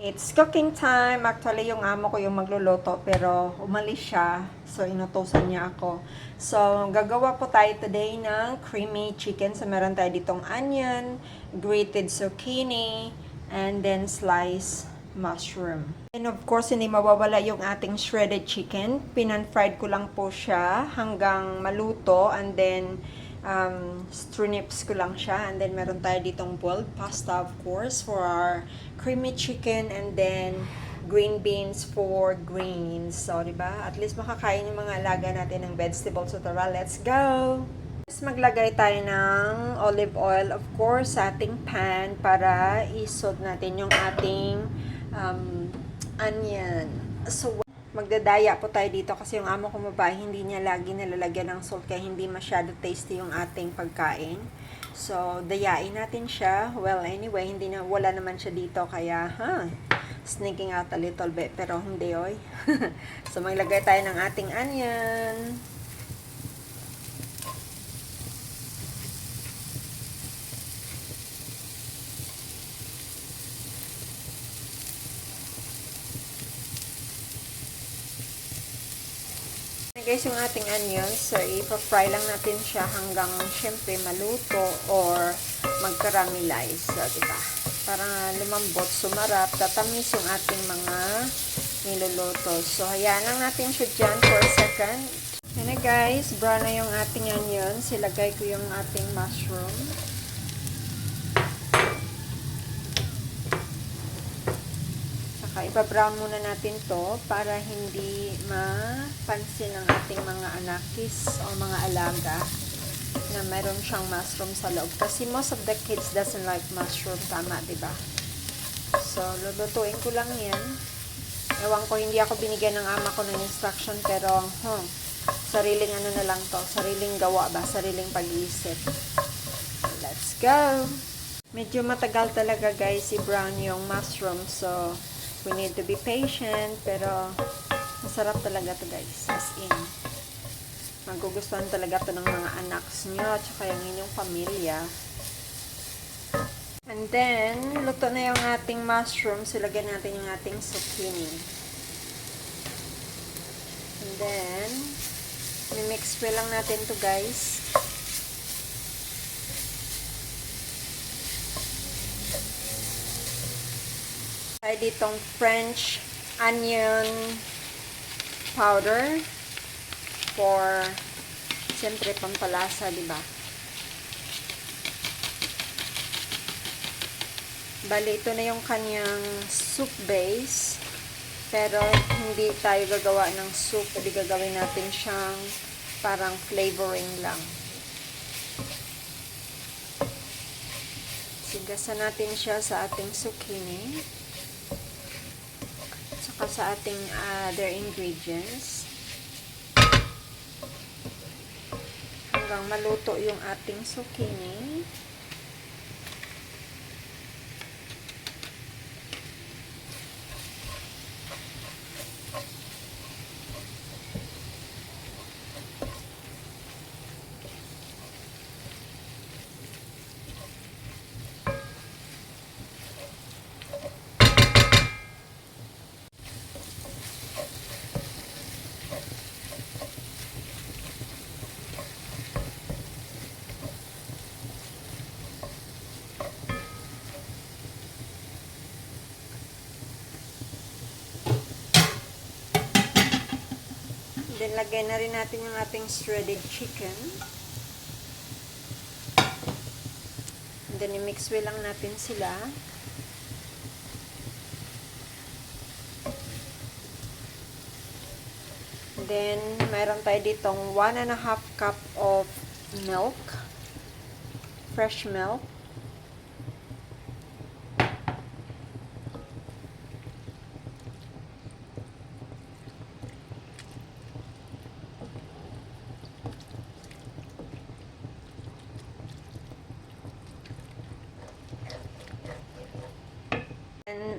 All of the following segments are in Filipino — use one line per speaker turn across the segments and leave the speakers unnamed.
It's cooking time. Actually, yung amo ko yung magluluto pero umalis siya. So, inutusan niya ako. So, gagawa po tayo today ng creamy chicken. So, meron tayo ditong onion, grated zucchini, and then sliced mushroom. And of course, hindi mawawala yung ating shredded chicken. Pinan-fried ko lang po siya hanggang maluto. And then, strips ko lang siya. And then, meron tayo ditong boiled pasta, of course, for our creamy chicken. And then, green beans for greens. So, diba? At least makakain yung mga alaga natin ng vegetables. So, tara, let's go! Maglagay tayo ng olive oil, of course, sa ating pan para isod natin yung ating onion. So, magdadaya po tayo dito kasi yung amo ko babae, hindi niya lagi nalalagyan ng salt kaya hindi masyado tasty yung ating pagkain. So, dayain natin siya. Well, anyway, wala naman siya dito kaya, sneaking out a little bit. Pero hindi, oy. So, maglagay tayo ng ating onion. Guys, yung ating onions, so ipa-fry lang natin siya hanggang syempre maluto or mag-caramelize. So, diba? Para lumambot, sumarap, tatamis yung ating mga niluluto. So, hayaan lang natin siya dyan for a second. Yan na guys, brown na yung ating onions. Ilagay ko yung ating mushroom. Ipa-brown muna natin to para hindi mapansin ng ating mga anakis o mga alaga na meron siyang mushroom sa loob. Kasi most of the kids doesn't like mushroom. Tama, diba? So, lulutuin ko lang yan. Ewan ko, hindi ako binigyan ng ama ko ng instruction pero, sariling ano na lang to. Sariling gawa ba? Sariling pag-iisip. Let's go! Medyo matagal talaga guys i-brown yung mushroom. So, we need to be patient, pero masarap talaga to guys, as in. Magugustuhan talaga to ng mga anaks nyo, at saka yung inyong pamilya. And then, luto na yung ating mushrooms, ilagyan natin yung ating zucchini. And then, mimix ko lang natin to guys. Tayo ditong French onion powder for siyempre pampalasa, diba? Bali, ito na yung kanyang soup base, pero hindi tayo gagawa ng soup, hindi gagawin natin siyang parang flavoring lang. Sigasan natin siya sa ating zucchini saka sa ating other ingredients hanggang maluto yung ating zucchini. Then, lagay na rin natin yung ating shredded chicken. And then, i-mix well lang natin sila. And then, mayroon tayo ditong 1.5 cup of milk. Fresh milk.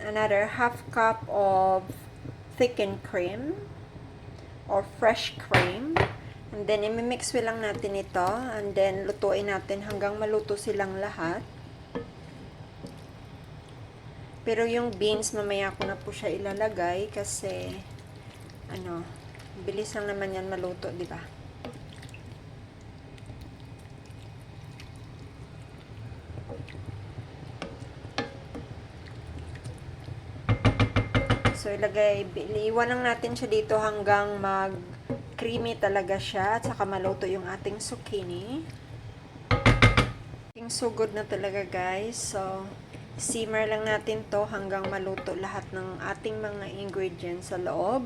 Another half cup of thickened cream or fresh cream. And then, imimix lang natin ito. And then, lutuin natin hanggang maluto silang lahat. Pero yung beans, mamaya ko na po siya ilalagay kasi, bilis lang naman yan maluto, di ba? So, iiwan lang natin siya dito hanggang creamy talaga siya at saka maluto yung ating zucchini. Sugod na talaga guys. So, simmer lang natin to hanggang maluto lahat ng ating mga ingredients sa loob.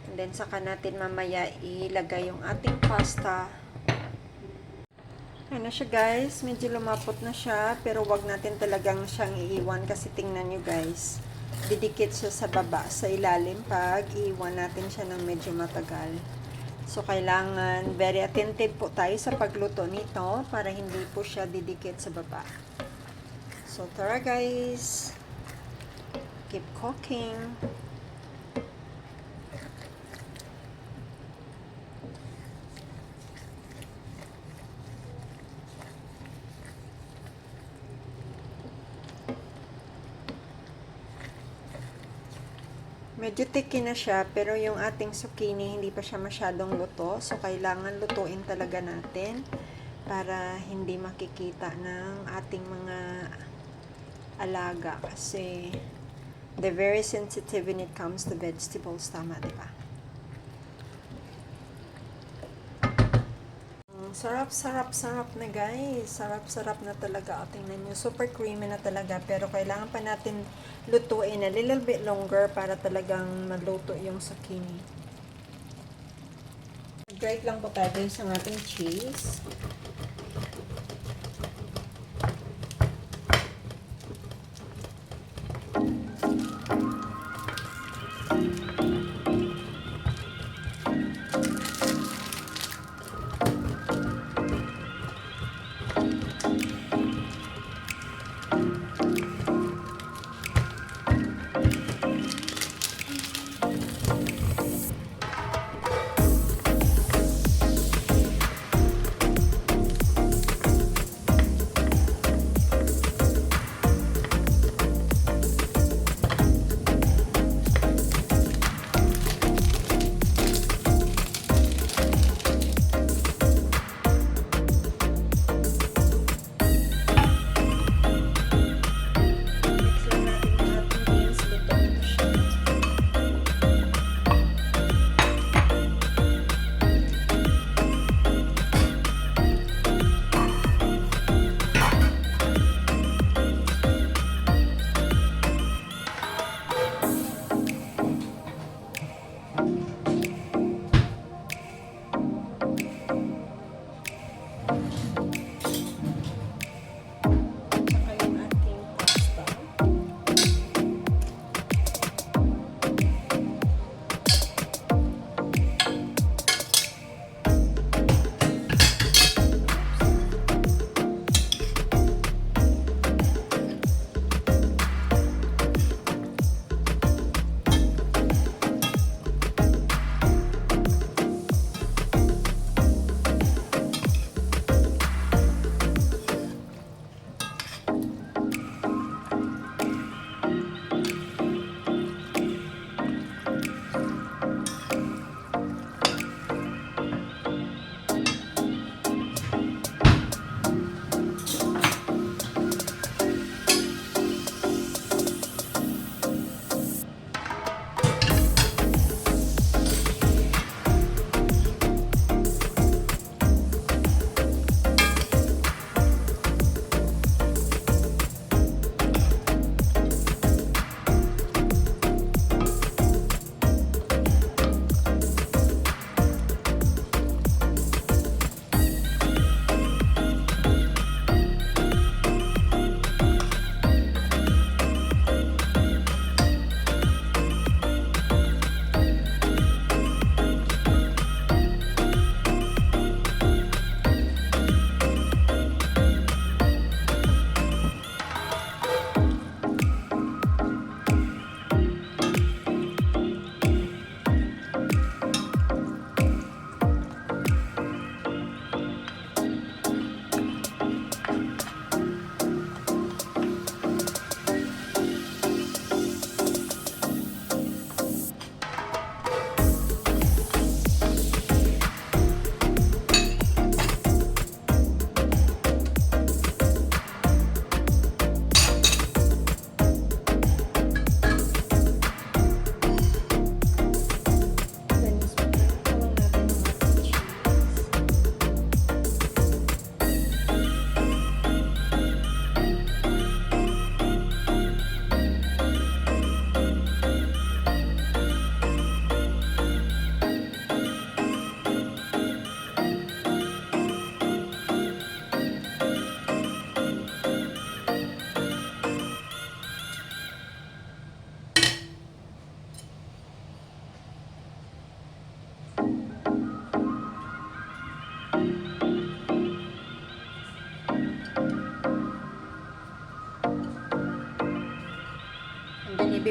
And then, saka natin mamaya ilagay yung ating pasta. Ayan na siya guys. Medyo lumapot na siya. Pero wag natin talagang siyang iiwan kasi tingnan nyo guys. Didikit siya sa baba, sa ilalim pag iiwan natin siya ng medyo matagal. So, kailangan very attentive po tayo sa pagluto nito para hindi po siya didikit sa baba. So, tara guys. Keep cooking. Medyo thicky na siya, pero yung ating zucchini hindi pa siya masyadong luto. So, kailangan lutuin talaga natin para hindi makikita ng ating mga alaga. Kasi, they're very sensitive when it comes to vegetables. Tama, di ba? Sarap na guys. Sarap na talaga. O, tingnan nyo. Super creamy na talaga. Pero kailangan pa natin lutuin a little bit longer para talagang maluto yung zucchini. Grate lang po tayo guys ang ating cheese.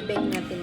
i-bake natin